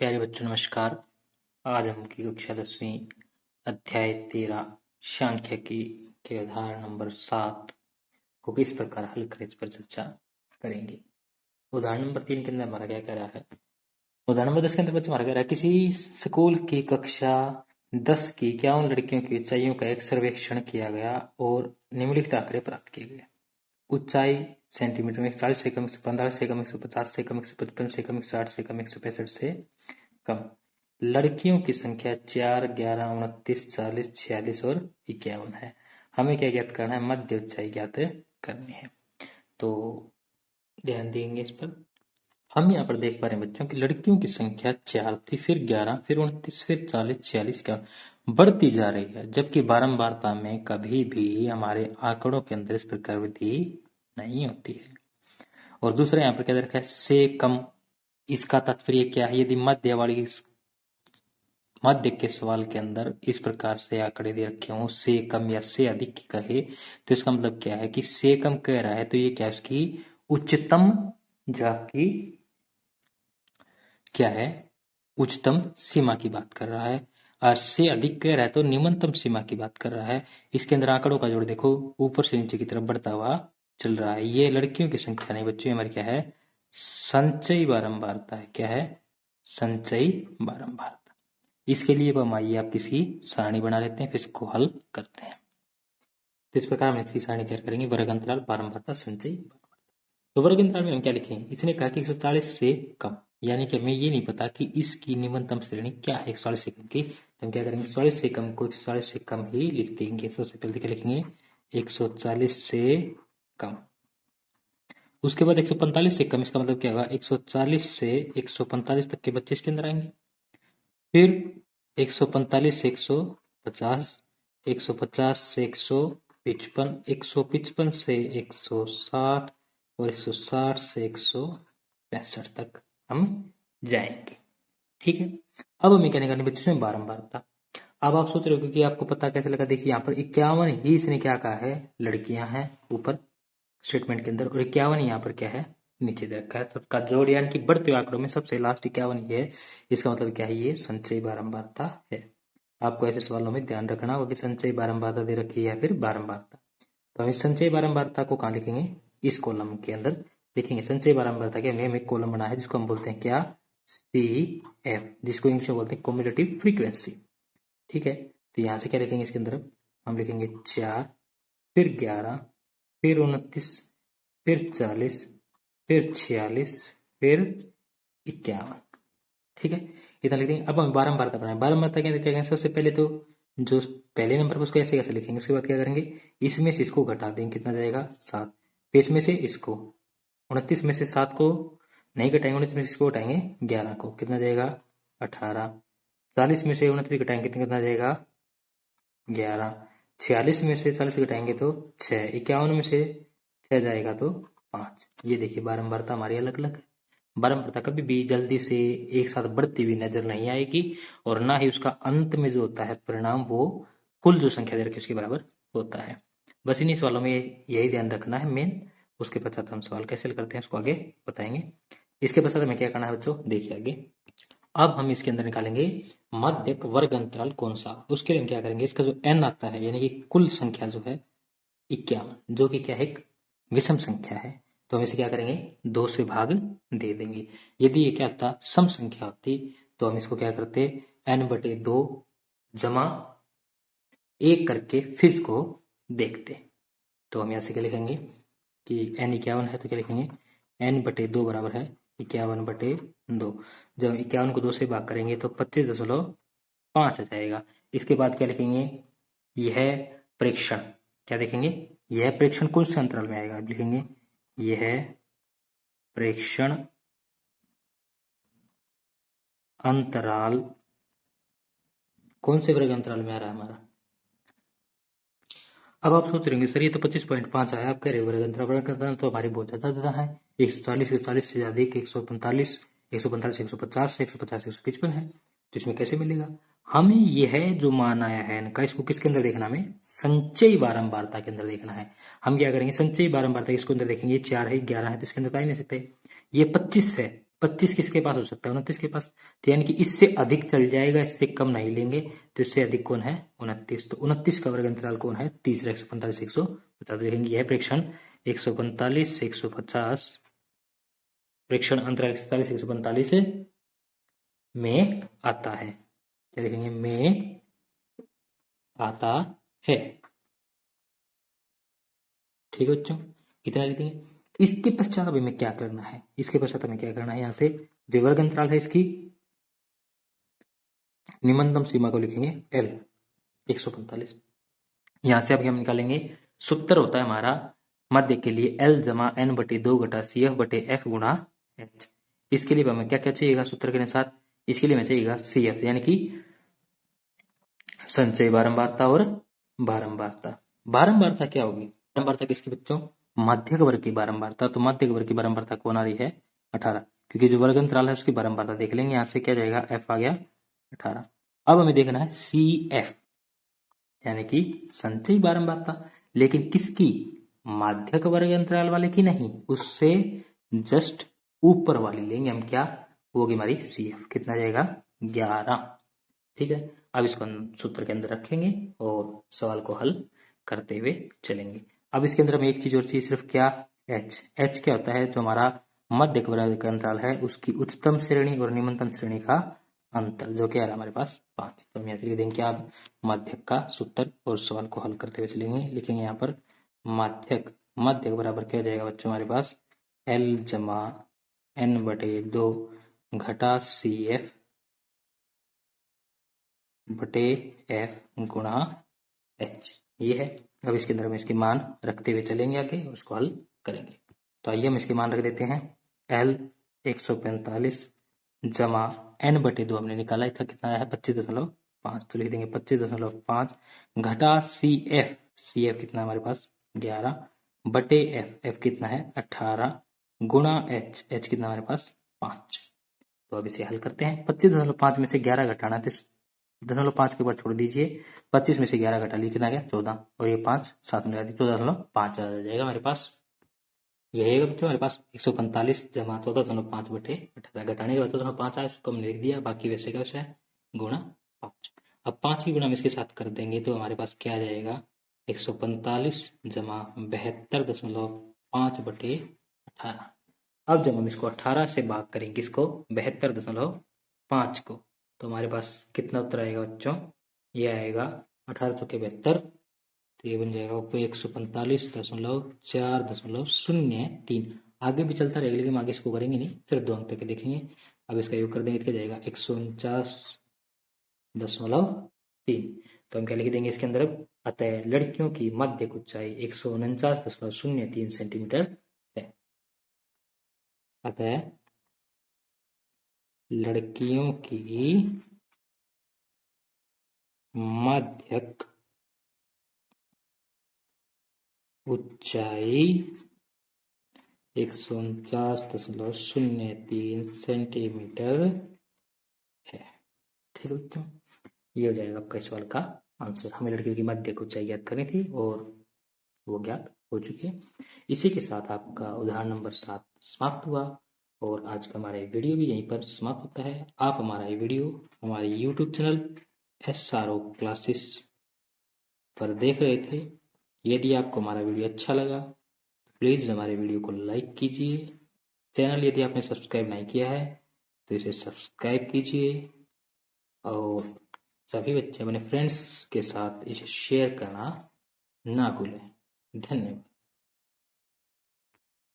प्यारे बच्चों नमस्कार। आज हम की कक्षा 10वीं अध्याय 13 सांख्यिकी के उदाहरण नंबर 7 को किस प्रकार हल करें इस पर चर्चा करेंगे। उदाहरण नंबर 3 के अंदर हमारा क्या कह रहा है। उदाहरण नंबर 10 के अंदर बच्चे हमारा कह रहा है किसी स्कूल की कक्षा 10 की 51 लड़कियों की ऊंचाइयों का एक सर्वेक्षण किया गया और निम्नलिखित आंकड़े प्राप्त किए गए। ऊंचाई सेंटीमीटर में 41 से कम, 145 से कम, 150 से कम, 155 से कम, 160 से कम, 165 से कम। लड़कियों की संख्या 4, 11, 29, 40, 46 और 51 है। हमें क्या ज्ञात करना है? मध्य ऊंचाई ज्ञात करनी है। तो ध्यान देंगे इस पर। हम यहाँ पर देख पा रहे हैं बच्चों की लड़कियों की संख्या 4 थी, फिर 11, फिर 29, फिर 40, 46 का बढ़ती जा रही है, जबकि बारंबारता में कभी भी हमारे आंकड़ों के अंदर इस प्रकार वृद्धि नहीं होती है। और दूसरा यहाँ पर क्या रखा है? से कम। इसका तात्पर्य क्या है? यदि मध्य के सवाल के अंदर इस प्रकार से आंकड़े दे रखे हों, से कम या से अधिक की कहे, तो इसका मतलब क्या है कि से कम कह रहा है तो ये क्या उसकी उच्चतम जाति क्या है? उच्चतम सीमा की बात कर रहा है। और से अधिक कह रहा है तो निम्नतम सीमा की बात कर रहा है। इसके अंदर आंकड़ों का जोड़ देखो, ऊपर से नीचे की तरफ बढ़ता हुआ चल रहा है। ये लड़कियों की संख्या नहीं बच्चों, हमारी क्या है? संचयी बारंबारता है। क्या है? संचयी बारंबारता। इसके लिए हम आइए आप किसी सारणी बना लेते हैं, फिर इसको हल करते हैं। तो इस प्रकार हम इसकी सारणी तैयार करेंगे। वर्ग अंतराल, बारंबारता, संचयी बारंबारता। तो वर्ग अंतराल में हम क्या लिखेंगे? इसने कहा कि 140 से कम, यानी कि हमें ये नहीं पता कि इसकी निम्नतम श्रेणी क्या है 140 से कम की। तो हम क्या करेंगे? 140 से कम को 140 से कम ही लिख देंगे। सबसे पहले क्या लिखेंगे? 140 से कम। उसके बाद 145 से कम, इसका मतलब क्या होगा? 140 से 145 तक के बच्चे इसके अंदर आएंगे। फिर 145 से 150, 150 से 155, 155 से 160 और 160 से 165 तक हम जाएंगे। ठीक है। अब हमें क्या निकालनी बच्चों में? बारंबारता। अब आप सोच रहे हो कि आपको पता कैसे लगा? देखिए यहाँ पर 51 ही इसने क्या कहा है? लड़कियां हैं ऊपर स्टेटमेंट के अंदर, और 51 यहाँ पर क्या है? नीचे दे रखा है। सबका जोड़ यानी कि बढ़ते हुए आंकड़ों में सबसे लास्ट 51 ही है। इसका मतलब क्या है? ये संचयी बारंबारता है। आपको ऐसे सवालों में ध्यान रखना होगा कि संचयी बारंबारता दे रखी है या फिर बारंबारता। तो हम इस संचयी बारंबारता को कहाँ लिखेंगे? इस कॉलम के अंदर लिखेंगे। संचयी बारंबारता के हमने एक कॉलम बना है जिसको हम बोलते हैं क्या? CF, जिसको इंग्लिश में बोलते हैं कम्युलेटिव फ्रीक्वेंसी। ठीक है। तो यहाँ से क्या लिखेंगे? इसके अंदर हम लिखेंगे 4, फिर 11, फिर 29, फिर 40, फिर 46, फिर 51। ठीक है। इतना लिख देंगे। अब हम बारंबारता बनाएं। बारंबारता क्या करेंगे? सबसे पहले तो जो पहले नंबर को उसको ऐसे कैसे लिखेंगे, उसके बाद क्या करेंगे? इसमें से इसको घटा देंगे। कितना जाएगा? 7। फिर इसमें से इसको 29 में से 7 को नहीं घटाएंगे, 29 में से इसको घटाएंगे 11 को, कितना जाएगा? 18। 40 में से 29 घटाएंगे कितना जाएगा? 11। 46 में से 40 घटाएंगे तो 6। 51 में से 6 जाएगा तो 5। ये देखिए बारंबारता हमारी अलग अलग है। बारंबारता कभी भी जल्दी से एक साथ बढ़ती हुई नजर नहीं आएगी, और ना ही उसका अंत में जो होता है परिणाम वो कुल जो संख्या दे रखी है उसके बराबर होता है। बस इन्हीं सवालों में यही ध्यान रखना है मेन। उसके पश्चात हम सवाल कैसे हल करते हैं उसको आगे बताएंगे। इसके पश्चात हमें क्या करना है बच्चों? देखिए आगे। अब हम इसके अंदर निकालेंगे मध्यक वर्ग अंतराल कौन सा। उसके लिए हम क्या करेंगे? इसका जो n आता है यानी कि कुल संख्या जो है 51, जो कि क्या है? एक विषम संख्या है। तो हम इसे क्या करेंगे? 2 से भाग दे देंगे। यदि ये क्या होता? सम संख्या होती तो हम इसको क्या करते? n/2 जमा 1 करके फिर इसको देखते। तो हम यहाँ से क्या लिखेंगे कि n 51 है तो क्या लिखेंगे? n/2 बराबर है 51/2। जब हम 51 को 2 से भाग करेंगे तो 25.5 आ जाएगा। इसके बाद क्या लिखेंगे? यह प्रेक्षण। क्या देखेंगे? यह प्रेक्षण कौन से अंतराल में आएगा? लिखेंगे यह प्रेक्षण अंतराल कौन से वर्ग अंतराल में आ रहा है हमारा? अब आप सोच रहे होंगे सर ये तो 25.5 आया, आप कह रहे वर्ग अंतराल तो हमारी बहुत ज्यादा है। 140, 140 से ज्यादा 145, 145, 150, 150, 155 है। तो इसमें कैसे मिलेगा? हमें यह जो मान आया है इनका, इसको किसके अंदर देखना? हमें संचयी बारंबारता के अंदर देखना है। हम क्या करेंगे? संचयी बारंबारता इसके अंदर देखेंगे। 4 है, 11 है, तो इसके अंदर तो आ ही नहीं सकते। ये 25 है 25 किसके पास हो सकता है? 29 के पास। तो यानी कि इससे अधिक चल जाएगा, इससे कम नहीं लेंगे। तो इससे अधिक कौन है? 29। तो 29 का वर्ग अंतराल कौन है? तीसरा 145 150 लिखेंगे। यह प्रेक्षण 145 150 प्रेक्षण अंतराल 145 145 में आता है। क्या लिखेंगे? में आता है। ठीक है बच्चों, इतना लिखेंगे। इसके पश्चात अभी हमें क्या करना है? इसके पश्चात हमें क्या करना है? यहाँ से जो वर्ग अंतराल है इसकी निम्नतम सीमा को लिखेंगे L 145। यहां से अभी हम निकालेंगे, सूत्र होता है हमारा मध्य के लिए L जमा N बटे 2 घटा CF बटे F गुणा H। इसके लिए हमें क्या क्या चाहिएगा सूत्र के अनुसार? इसके लिए हमें चाहिएगा CF यानी कि संचय बारंबारता और बारंबारता। बारंबारता क्या होगी? बारंबारता किसकी बच्चों? माध्यक वर्ग की बारंबारता। तो माध्यक वर्ग की बारंबारता कौन आ रही है? 18, क्योंकि जो वर्ग अंतराल है उसकी बारंबारता देख लेंगे। यहाँ से क्या जाएगा? F आ गया 18। अब हमें देखना है CF यानी कि संचयी बारंबारता, लेकिन किसकी? माध्यक वर्ग अंतराल वाले की नहीं, उससे जस्ट ऊपर वाली लेंगे हम। क्या होगी हमारी? CF। कितना जाएगा? 11। ठीक है, अब इसको सूत्र के अंदर रखेंगे और सवाल को हल करते हुए चलेंगे। अब इसके अंदर हमें एक चीज और चाहिए, सिर्फ क्या? H क्या होता है? जो हमारा मध्य वर्ग का अंतराल है उसकी उच्चतम श्रेणी और निम्नतम श्रेणी का अंतर, जो क्या है हमारे पास 5। तो हम यहाँ से लिख देंगे क्या? अब माध्यक का सूत्र और सवाल को हल करते हुए चलेंगे। लिखेंगे यहाँ पर माध्यक, माध्यक बराबर क्या हो जाएगा बच्चों हमारे पास? L जमा N बटे 2 घटा CF बटे F गुणा H। ये है। अब इसके अंदर हम इसके मान रखते हुए चलेंगे आगे और उसको हल करेंगे। तो आइए हम इसके मान रख देते हैं। L 145 जमा N बटे 2 हमने निकाला था, कितना आया है? 25.5। तो लिख देंगे 25.5 घटा CF कितना हमारे पास? 11 बटे F कितना है? 18 गुणा H कितना हमारे पास? 5। तो अब इसे हल करते हैं। 25.5 में से 11 घटाना है, 0.5 के ऊपर छोड़ दीजिए। 25 में से 11 घटा लीजिए, कितना आ गया? 14। और ये 5 साथ में लगा दी, 14.5 आ जाएगा हमारे पास। ये है बच्चों हमारे पास 145 जमा 14.5 बटे 18। घटाने के बाद 14.5 आया, उसको हमने लिख दिया, बाकी वैसे का वैसे है, गुणा 5। अब 5 की गुणा हम इसके साथ कर देंगे तो हमारे पास क्या आ जाएगा? 145 जमा 72.5 बटे 18। अब जब हम इसको 18 से भाग करेंगे किसको? 72.5 को, तो हमारे पास कितना उत्तर आएगा बच्चों? ये आएगा 18 चौके 72। तो ये बन जाएगा 145.403। आगे भी चलता रहेगा लेकिन हम आगे इसको करेंगे नहीं, सिर्फ 2 अंक तक देखेंगे। अब इसका योग कर देंगे तो क्या जाएगा? 149.3। तो हम क्या लिख देंगे इसके अंदर? अतः लड़कियों की मध्य ऊंचाई 149.03 सेंटीमीटर है। अतः लड़कियों की माध्यक ऊंचाई 149.03 सेंटीमीटर है। ठीक है बच्चों, ये हो जाएगा आपका इस सवाल का आंसर। हमें लड़कियों की माध्यक ऊंचाई ज्ञात करनी थी और वो ज्ञात हो चुकी है। इसी के साथ आपका उदाहरण नंबर 7 समाप्त हुआ और आज का हमारा वीडियो भी यहीं पर समाप्त होता है। आप हमारा ये वीडियो हमारे YouTube चैनल SRO क्लासेस पर देख रहे थे। यदि आपको हमारा वीडियो अच्छा लगा प्लीज़ हमारे वीडियो को लाइक कीजिए। चैनल यदि आपने सब्सक्राइब नहीं किया है तो इसे सब्सक्राइब कीजिए और सभी बच्चे अपने फ्रेंड्स के साथ इसे शेयर करना ना भूलें। धन्यवाद।